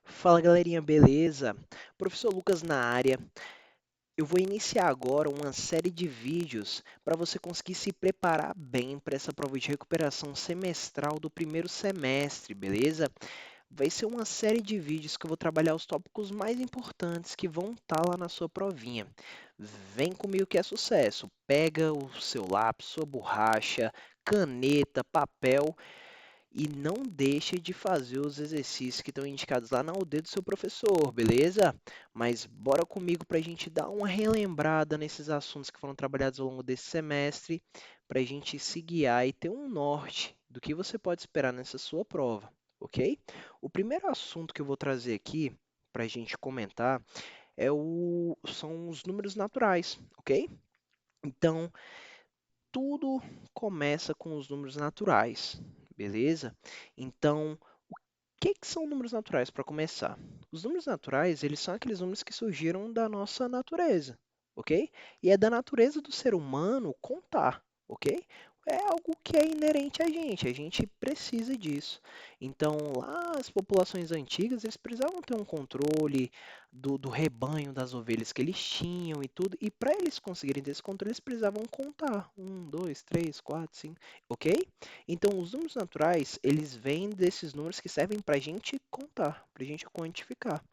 Fala galerinha, beleza? Professor Lucas na área. Eu vou iniciar agora uma série de vídeos para você conseguir se preparar bem para essa prova de recuperação semestral do primeiro semestre, beleza? Vai ser uma série de vídeos que eu vou trabalhar os tópicos mais importantes que vão estar lá na sua provinha. Vem comigo que é sucesso. Pega o seu lápis, sua borracha, caneta, papel e não deixe de fazer os exercícios que estão indicados lá na aldeia do seu professor, beleza? Mas bora comigo para a gente dar uma relembrada nesses assuntos que foram trabalhados ao longo desse semestre, para a gente se guiar e ter um norte do que você pode esperar nessa sua prova, ok? O primeiro assunto que eu vou trazer aqui para a gente comentar são os números naturais, ok? Então, tudo começa com os números naturais, beleza? Então, o que são números naturais para começar? Os números naturais, eles são aqueles números que surgiram da nossa natureza, ok? E é da natureza do ser humano contar, ok? É algo que é inerente a gente precisa disso. Então, lá as populações antigas, eles precisavam ter um controle do rebanho das ovelhas que eles tinham e tudo, e para eles conseguirem ter esse controle, eles precisavam contar. Um, dois, três, quatro, cinco, ok? Então, os números naturais, eles vêm desses números que servem para a gente contar, para a gente quantificar,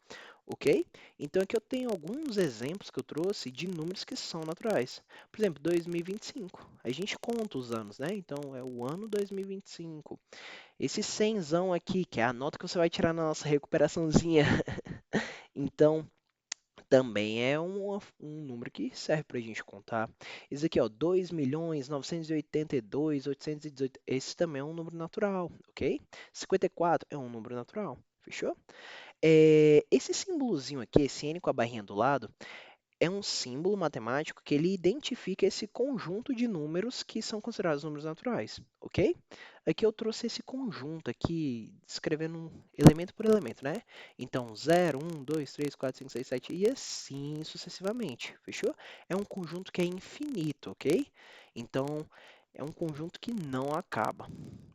ok? Então, aqui eu tenho alguns exemplos que eu trouxe de números que são naturais. Por exemplo, 2025. A gente conta os anos, né? Então, é o ano 2025. Esse 100zão aqui, que é a nota que você vai tirar na nossa recuperaçãozinha. Então, também é um número que serve para a gente contar. Esse aqui, ó, 2.982.818. Esse também é um número natural, ok? 54 é um número natural, fechou? Esse símbolozinho aqui, esse N com a barrinha do lado, é um símbolo matemático que ele identifica esse conjunto de números que são considerados números naturais, ok? Aqui eu trouxe esse conjunto aqui, descrevendo elemento por elemento, né? Então, 0, 1, 2, 3, 4, 5, 6, 7 e assim sucessivamente, fechou? É um conjunto que é infinito, ok? Então, é um conjunto que não acaba,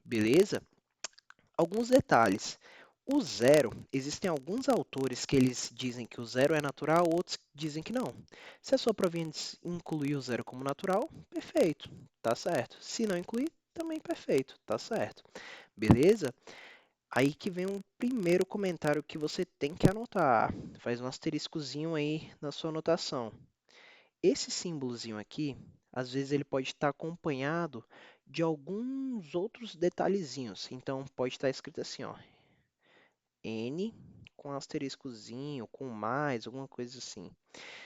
beleza? Alguns detalhes. O zero, existem alguns autores que eles dizem que o zero é natural, outros dizem que não. Se a sua provinha incluir o zero como natural, perfeito, tá certo. Se não incluir, também perfeito, tá certo. Beleza? Aí que vem o primeiro comentário que você tem que anotar. Faz um asteriscozinho aí na sua anotação. Esse símbolozinho aqui, às vezes ele pode estar acompanhado de alguns outros detalhezinhos. Então, pode estar escrito assim, ó, N com asteriscozinho, com mais, alguma coisa assim.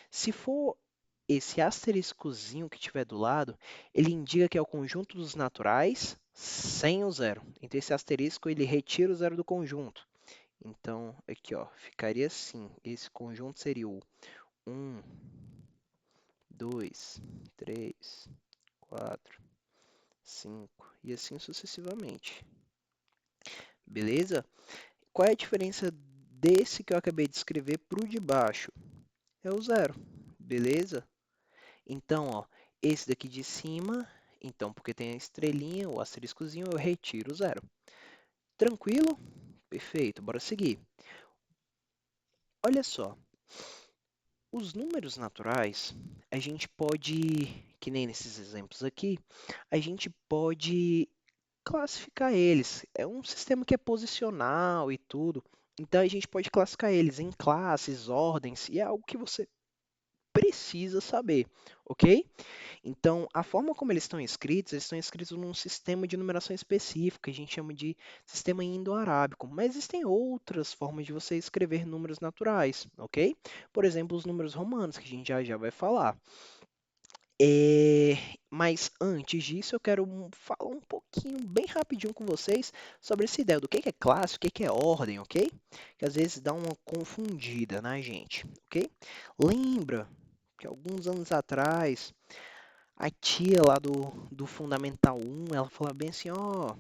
Se for esse asteriscozinho que tiver do lado, ele indica que é o conjunto dos naturais sem o zero. Então, esse asterisco, ele retira o zero do conjunto. Então, aqui, ó, ficaria assim. Esse conjunto seria o 1, 2, 3, 4, 5 e assim sucessivamente. Beleza? Qual é a diferença desse que eu acabei de escrever para o de baixo? É o zero, beleza? Então, ó, esse daqui de cima, então, porque tem a estrelinha, o asteriscozinho, eu retiro o zero. Tranquilo? Perfeito, bora seguir. Olha só, os números naturais, a gente pode, que nem nesses exemplos aqui, a gente pode classificar eles. É um sistema que é posicional e tudo. Então a gente pode classificar eles em classes, ordens, e é algo que você precisa saber, ok? Então, a forma como eles estão escritos num sistema de numeração específico, que a gente chama de sistema indo-arábico. Mas existem outras formas de você escrever números naturais, ok? Por exemplo, os números romanos, que a gente já vai falar. Mas antes disso, eu quero falar um pouquinho, bem rapidinho com vocês, sobre essa ideia do que é classe, o que é ordem, ok? Que às vezes dá uma confundida na gente, ok? Lembra que alguns anos atrás, a tia lá do Fundamental 1, ela falava bem assim, ó,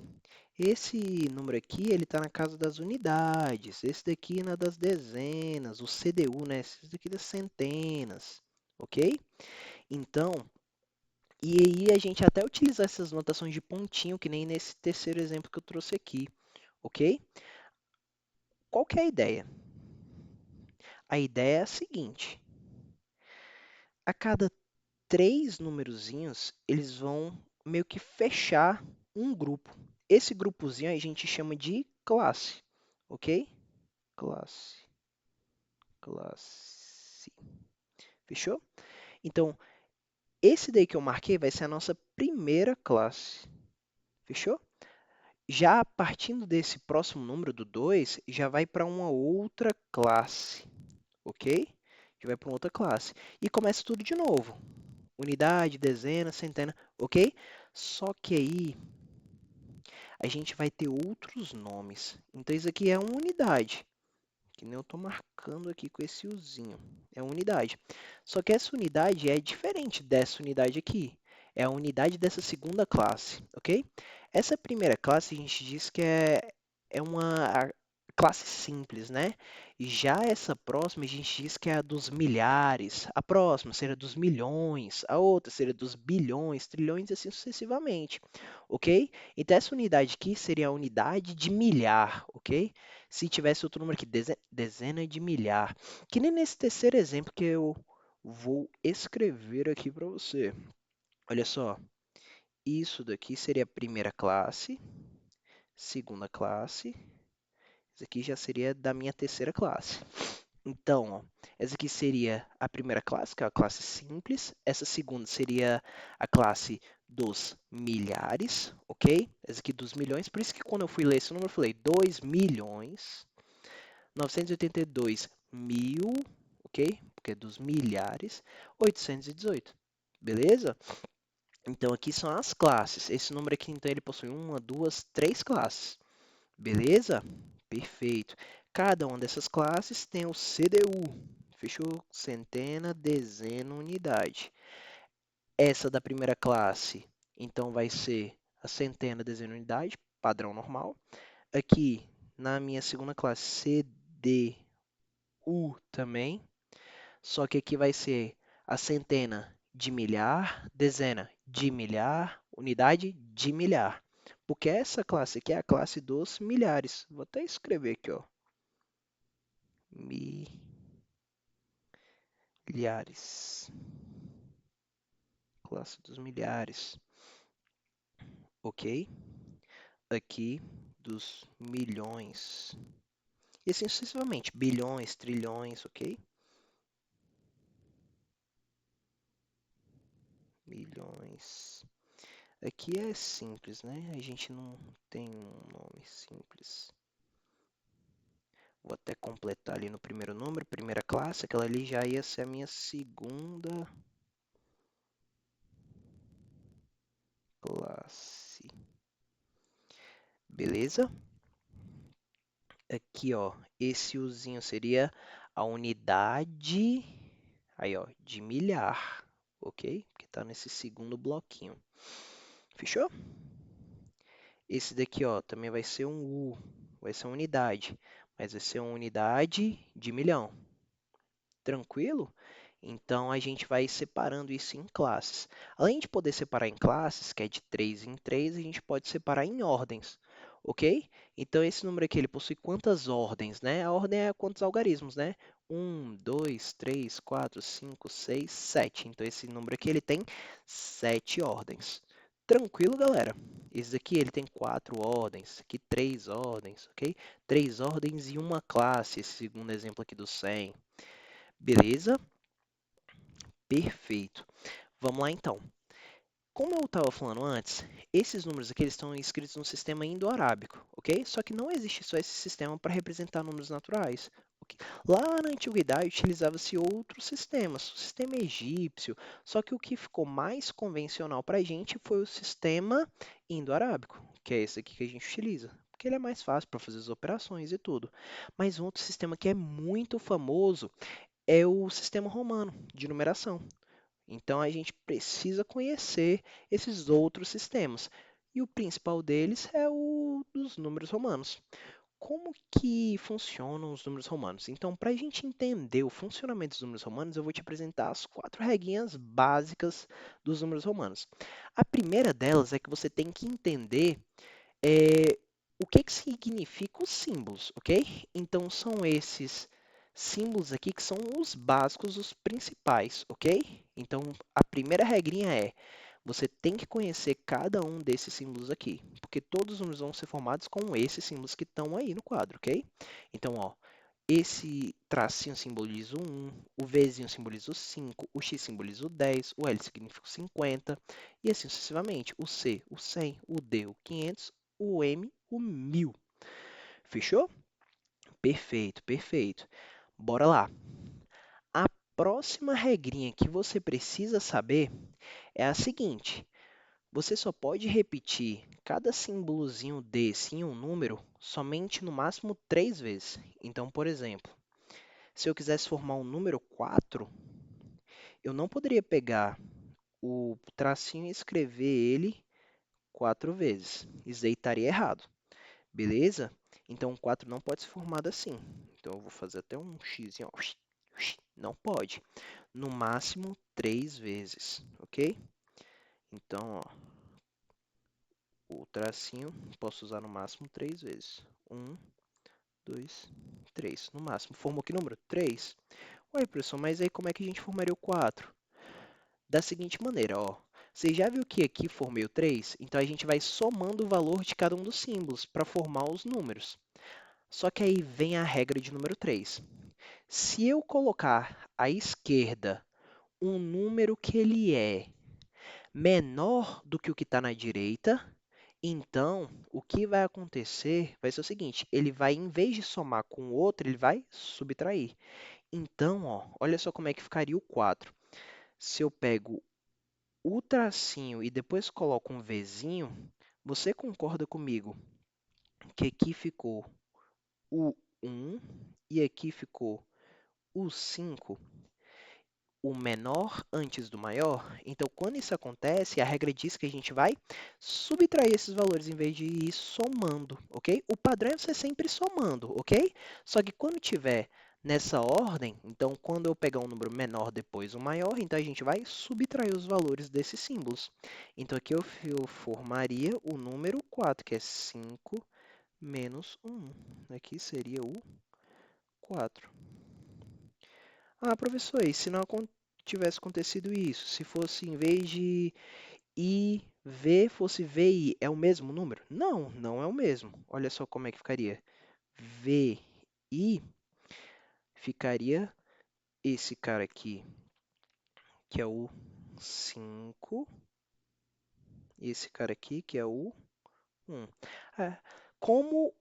Esse número aqui, ele está na casa das unidades. Esse daqui na das dezenas. O CDU, né? Esse daqui das centenas. Ok? Então, e aí a gente até utilizar essas notações de pontinho, que nem nesse terceiro exemplo que eu trouxe aqui. Ok? Qual que é a ideia? A ideia é a seguinte. A cada três numerozinhos, eles vão meio que fechar um grupo. Esse grupozinho a gente chama de classe, ok? Classe, classe. Fechou? Então, esse daí que eu marquei vai ser a nossa primeira classe. Fechou? Já partindo desse próximo número do 2, já vai para uma outra classe, ok? Já vai para uma outra classe. E começa tudo de novo. Unidade, dezena, centena, ok? Só que aí a gente vai ter outros nomes. Então, isso aqui é uma unidade, que nem eu estou marcando aqui com esse uzinho. É uma unidade. Só que essa unidade é diferente dessa unidade aqui. É a unidade dessa segunda classe, ok? Essa primeira classe a gente diz que é uma classe simples, né? E já essa próxima a gente diz que é a dos milhares. A próxima seria dos milhões. A outra seria dos bilhões, trilhões e assim sucessivamente, ok? Então essa unidade aqui seria a unidade de milhar, ok? Se tivesse outro número aqui, dezena de milhar. Que nem nesse terceiro exemplo que eu vou escrever aqui para você. Olha só, isso daqui seria a primeira classe, segunda classe, isso aqui já seria da minha terceira classe. Então, ó, essa aqui seria a primeira classe, que é a classe simples. Essa segunda seria a classe dos milhares, ok? Essa aqui dos milhões. Por isso que quando eu fui ler esse número, eu falei 2 milhões 982 mil, ok? Porque é dos milhares, 818. Beleza? Então, aqui são as classes. Esse número aqui, então, ele possui uma, duas, três classes. Beleza? Perfeito. Cada uma dessas classes tem o CDU. Fechou? Centena, dezena, unidade. Essa da primeira classe, então, vai ser a centena, dezena, unidade, padrão normal. Aqui, na minha segunda classe, CDU também. Só que aqui vai ser a centena de milhar, dezena de milhar, unidade de milhar. Porque essa classe aqui é a classe dos milhares. Vou até escrever aqui, ó. Milhares. Classe dos milhares. Ok? Aqui dos milhões. E assim sucessivamente. Bilhões, trilhões, ok? Milhões. Aqui é simples, né? A gente não tem um nome simples. Vou até completar ali no primeiro número, primeira classe, aquela ali já ia ser a minha segunda classe. Beleza? Aqui, ó, esse uzinho seria a unidade, aí, ó, de milhar, ok? Que tá nesse segundo bloquinho. Fechou? Esse daqui, ó, também vai ser um U, vai ser uma unidade, mas vai ser uma unidade de milhão. Tranquilo? Então, a gente vai separando isso em classes. Além de poder separar em classes, que é de 3 em 3, a gente pode separar em ordens, ok? Então, esse número aqui, ele possui quantas ordens, né? A ordem é quantos algarismos, né? 1, 2, 3, 4, 5, 6, 7. Então, esse número aqui, ele tem 7 ordens. Tranquilo, galera? Esse aqui, ele tem 4 ordens, aqui 3 ordens, ok? 3 ordens e uma classe, esse segundo exemplo aqui do 100. Beleza? Perfeito. Vamos lá então. Como eu estava falando antes, esses números aqui eles estão escritos no sistema indo-arábico, ok? Só que não existe só esse sistema para representar números naturais. Ok? Lá na antiguidade utilizava-se outros sistemas, o sistema egípcio, só que o que ficou mais convencional para a gente foi o sistema indo-arábico, que é esse aqui que a gente utiliza, porque ele é mais fácil para fazer as operações e tudo. Mas um outro sistema que é muito famoso é o sistema romano de numeração. Então a gente precisa conhecer esses outros sistemas. e o principal deles é o dos números romanos. Como que funcionam os números romanos? Então, para a gente entender o funcionamento dos números romanos, eu vou te apresentar as 4 regrinhas básicas dos números romanos. A primeira delas é que você tem que entender o que que significa os símbolos, ok? Então, são esses símbolos aqui que são os básicos, os principais, ok? Então, a primeira regrinha é você tem que conhecer cada um desses símbolos aqui, porque todos os números vão ser formados com esses símbolos que estão aí no quadro, ok? Então, ó, esse tracinho simboliza o 1, o Vzinho simboliza o 5, o X simboliza o 10, o L significa o 50, e assim sucessivamente. O C, o 100, o D, o 500, o M, o 1000. Fechou? Perfeito, perfeito. Bora lá. A próxima regrinha que você precisa saber é a seguinte. Você só pode repetir cada símbolozinho desse em um número somente no máximo 3 vezes. Então, por exemplo, se eu quisesse formar um número 4, eu não poderia pegar o tracinho e escrever ele 4 vezes. Isso aí estaria errado, beleza? Então, 4 não pode ser formado assim. Então, eu vou fazer até um X, ó. Não pode. No máximo 3 vezes, ok? Então, ó, o tracinho posso usar no máximo 3 vezes. 1, 2, 3. No máximo. Formou que número? 3. Ué, professor, mas aí como é que a gente formaria o 4? Da seguinte maneira, ó. Você já viu que aqui formei o 3? Então a gente vai somando o valor de cada um dos símbolos para formar os números. Só que aí vem a regra de número 3. Se eu colocar à esquerda um número que ele é menor do que o que está na direita, então o que vai acontecer vai ser o seguinte, ele vai, em vez de somar com o outro, ele vai subtrair. Então, ó, olha só como é que ficaria o 4. Se eu pego o tracinho e depois coloco um Vzinho, você concorda comigo que aqui ficou o 1 e aqui ficou o 5? O menor antes do maior. Então, quando isso acontece, a regra diz que a gente vai subtrair esses valores em vez de ir somando, ok? O padrão é você sempre somando, ok? Só que quando tiver nessa ordem, então quando eu pegar um número menor depois o maior, então a gente vai subtrair os valores desses símbolos. Então aqui eu formaria o número 4, que é 5 menos 1. Aqui seria o 4. Ah, professor, e se não tivesse acontecido isso? Se fosse, em vez de IV, fosse VI, é o mesmo número? Não, não é o mesmo. Olha só como é que ficaria. VI ficaria esse cara aqui, que é o 5, e esse cara aqui, que é o 1. É, como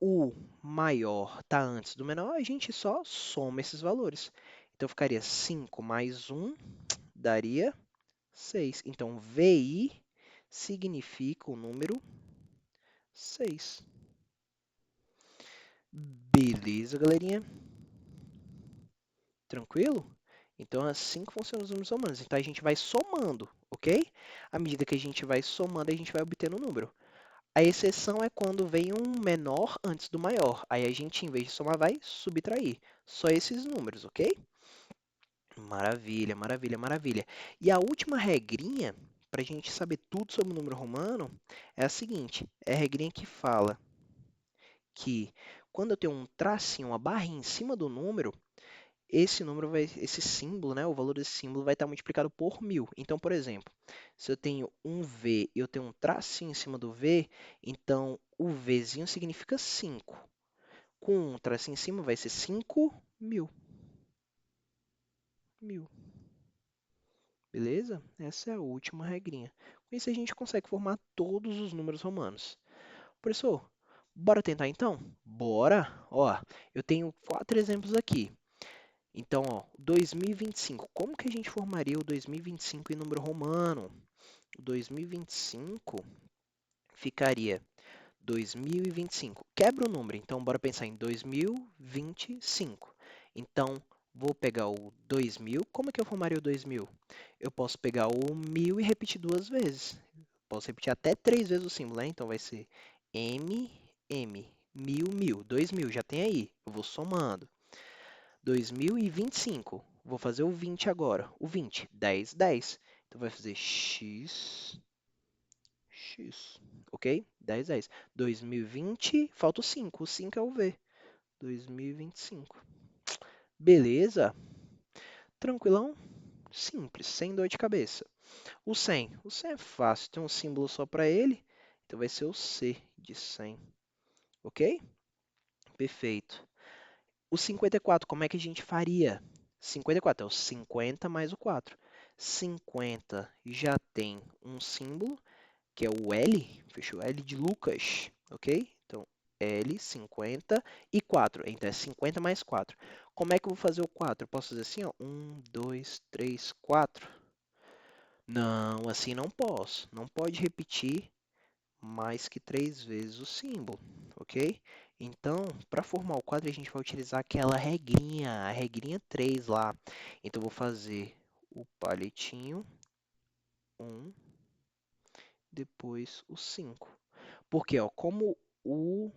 o maior está antes do menor, a gente só soma esses valores. Então, ficaria 5 mais 1 daria 6. Então, VI significa o número 6. Beleza, galerinha? Tranquilo? Então, assim que funcionam os números romanos. Então, a gente vai somando, ok? À medida que a gente vai somando, a gente vai obtendo o número. A exceção é quando vem um menor antes do maior. Aí a gente, em vez de somar, vai subtrair. Só esses números, ok? Maravilha, maravilha, maravilha. E a última regrinha, para a gente saber tudo sobre o número romano, é a seguinte: é a regrinha que fala que quando eu tenho um tracinho, uma barrinha em cima do número, esse número vai, esse símbolo, né, o valor desse símbolo vai estar multiplicado por 1000. Então, por exemplo, se eu tenho um V e eu tenho um tracinho em cima do V, então o Vzinho significa 5. Com um tracinho em cima vai ser 5.000. Mil. Beleza? Essa é a última regrinha. Com isso a gente consegue formar todos os números romanos. Professor, bora tentar então? Bora! Ó, eu tenho 4 exemplos aqui. Então, ó, 2025. Como que a gente formaria o 2025 em número romano? O 2025 ficaria 2025. Quebra o número, então bora pensar em 2025. Então, vou pegar o 2000. Como é que eu formaria o 2000? Eu posso pegar o 1000 e repetir 2 vezes. Posso repetir até 3 vezes o símbolo, né? Então vai ser M, M, 1000, 2000, já tem aí. Eu vou somando. 2025. Vou fazer o 20 agora. O 20, 10, 10. Então vai fazer X, X. Ok? 10, 10. 2020, falta o 5. O 5 é o V. 2025. Beleza? Tranquilão? Simples, sem dor de cabeça. O 100. O 100 é fácil, tem um símbolo só para ele. Então vai ser o C de 100. Ok? Perfeito. O 54, como é que a gente faria? 54 é o 50 mais o 4. 50 já tem um símbolo, que é o L, fechou? L de Lucas, ok? Então, L, 50 e 4. Então, é 50 mais 4. Como é que eu vou fazer o 4? Eu posso fazer assim, ó, 1, 2, 3, 4. Não, assim não posso. Não pode repetir mais que 3 vezes o símbolo, ok? Então, para formar o quadro, a gente vai utilizar aquela regrinha, a regrinha 3 lá. Então, eu vou fazer o palitinho 1, depois o 5. Porque, ó, como o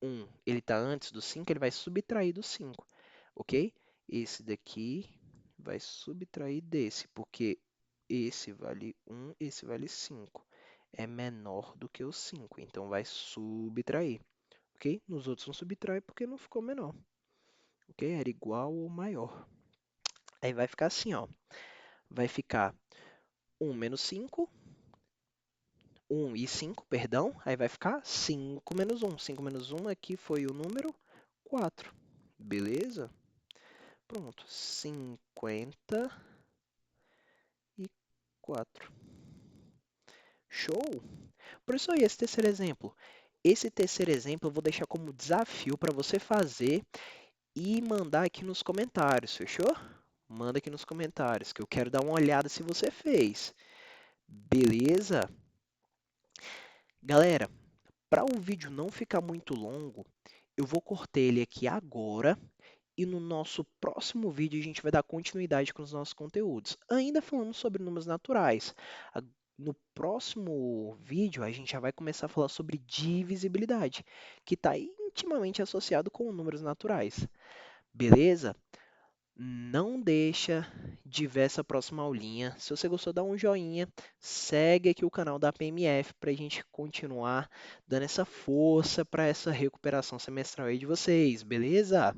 1 ele está antes do 5, ele vai subtrair do 5, ok? Esse daqui vai subtrair desse, porque esse vale 1, esse vale 5. É menor do que o 5, então vai subtrair, ok? Nos outros não subtrai porque não ficou menor, ok? Era igual ou maior. Aí vai ficar assim, ó. Vai ficar 1 menos 5, 1 e 5, perdão. Aí vai ficar 5 menos 1. 5 menos 1 aqui foi o número 4. Beleza? Pronto. 54. Show? Professor, e esse terceiro exemplo? Esse terceiro exemplo eu vou deixar como desafio para você fazer e mandar aqui nos comentários, fechou? Manda aqui nos comentários, que eu quero dar uma olhada se você fez. Beleza? Galera, para o vídeo não ficar muito longo, eu vou cortar ele aqui agora e no nosso próximo vídeo a gente vai dar continuidade com os nossos conteúdos. Ainda falando sobre números naturais. No próximo vídeo a gente já vai começar a falar sobre divisibilidade, que está intimamente associado com números naturais. Beleza? Não deixa de ver essa próxima aulinha. Se você gostou, dá um joinha. Segue aqui o canal da PMF para a gente continuar dando essa força para essa recuperação semestral aí de vocês, beleza?